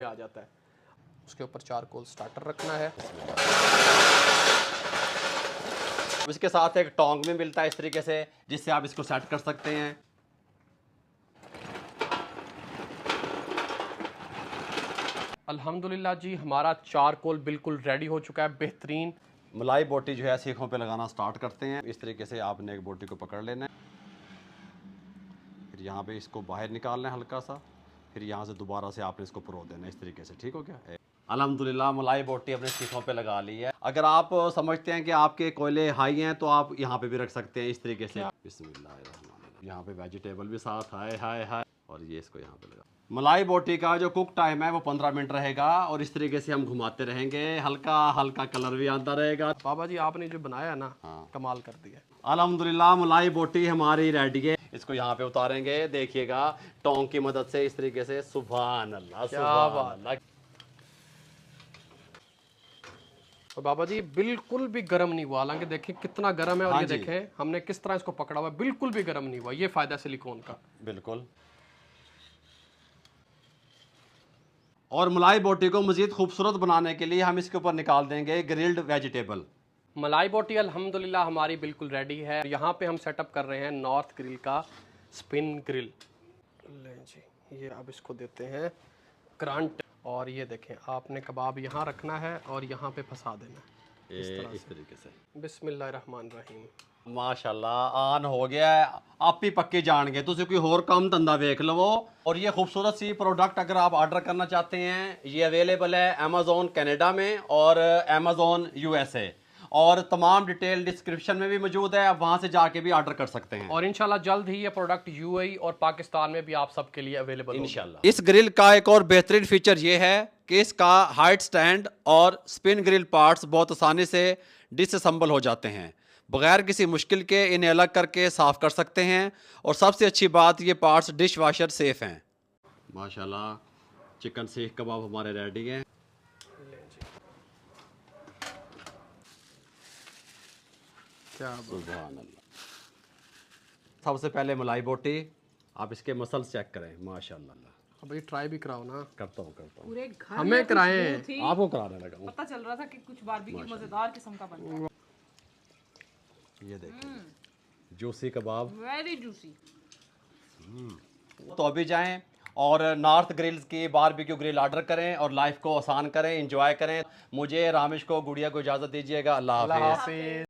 आ जाता है। उसके ऊपर चारकोल स्टार्टर रखना है। इसके साथ एक टोंग भी मिलता है इस तरीके से, जिससे आप इसको सेट कर सकते हैं। अल्हम्दुलिल्लाह जी, हमारा चारकोल बिल्कुल रेडी हो चुका है, बेहतरीन। मलाई बोटी जो है सीखों पे लगाना स्टार्ट करते हैं। इस तरीके से आपने एक बोटी को पकड़ लेना है, फिर यहाँ पे इसको बाहर निकालना है हल्का सा, फिर यहाँ से दोबारा से आपने इसको परो देना है इस तरीके से। ठीक हो गया। अल्हम्दुलिल्लाह मलाई बोटी अपने सीखों पे लगा ली है। अगर आप समझते हैं कि आपके कोयले हाई हैं तो आप यहाँ पे भी रख सकते हैं इस तरीके से। बिस्मिल्लाह, यहाँ पे वेजिटेबल भी साथ हाय हाय हाय, और ये इसको यहाँ पे लगा। मलाई बोटी का जो कुक टाइम है वो 15 मिनट रहेगा, और इस तरीके से हम घुमाते रहेंगे, हल्का हल्का कलर भी आता रहेगा। बाबा जी आपने जो बनाया ना, कमाल कर दिया। अल्हम्दुलिल्लाह मलाई बोटी हमारी रेडी है। इसको यहाँ पे उतारेंगे, देखिएगा टोंग की मदद से इस तरीके से। सुभान अल्लाह, सुभान अल्लाह। और बाबा जी बिल्कुल भी गर्म नहीं हुआ, हालांकि देखें कितना गर्म है, और ये देखें हमने किस तरह इसको पकड़ा हुआ है, बिल्कुल भी गर्म नहीं हुआ। ये फायदा सिलिकॉन का। बिल्कुल। और मलाई बोटी को मजीद खूबसूरत बनाने के लिए हम इसके ऊपर निकाल देंगे ग्रिल्ड वेजिटेबल। मलाई बोटी अल्हम्दुलिल्लाह हमारी बिल्कुल रेडी है। यहाँ पे हम सेटअप कर रहे हैं नॉर्थ ग्रिल का स्पिन ग्रिल। ले जी, ये अब इसको देते हैं करंट, और ये देखें आपने कबाब यहाँ रखना है और यहाँ पे फंसा देना है इस तरीके से। बिस्मिल्लाहिर्रहमानिर्रहीम। माशाल्लाह आन हो गया है। आप ही पक्के जान गए, तुझे कोई और काम धंधा देख लो। और ये खूबसूरत सी प्रोडक्ट अगर आप ऑर्डर करना चाहते हैं, ये अवेलेबल है अमेज़ॉन कनाडा में और अमेज़ॉन यूएसए, और तमाम डिटेल डिस्क्रिप्शन में भी मौजूद है। आप वहां से जाके भी ऑर्डर कर सकते हैं, और इंशाल्लाह जल्द ही ये प्रोडक्ट यूएई और पाकिस्तान में भी आप सबके लिए अवेलेबल इंशाल्लाह। इस ग्रिल का एक और बेहतरीन फीचर ये है कि इसका हाइट स्टैंड और स्पिन ग्रिल पार्ट्स बहुत आसानी से डिसअसेंबल हो जाते हैं। बगैर किसी मुश्किल के इन्हें अलग करके साफ कर सकते हैं, और सबसे अच्छी बात ये पार्ट्स डिश वाशर सेफ हैं। माशाल्लाह चिकन सीख कबाब हमारे रेडी हैं। क्या सुभान अल्लाह। सबसे पहले मलाई बोटी, आप इसके मसल्स चेक करें। माशाल्लाह। अब ये ट्राई भी कराओ ना। करता हूँ पूरे घर हमें कराएं, आपको कराने लगा। पता चल रहा था कि कुछ बारबेक्यू मजेदार किस्म का बन रहा है। ये देखिए जूसी कबाब, वेरी जूसी। तो अभी जाएं और नॉर्थ ग्रिल्स की बारबेक्यू ग्रिल ऑर्डर करें और लाइफ को आसान करें, एंजॉय करें। मुझे रामिश को गुड़िया को इजाज़त दीजिएगा। अल्लाह हाफिज़।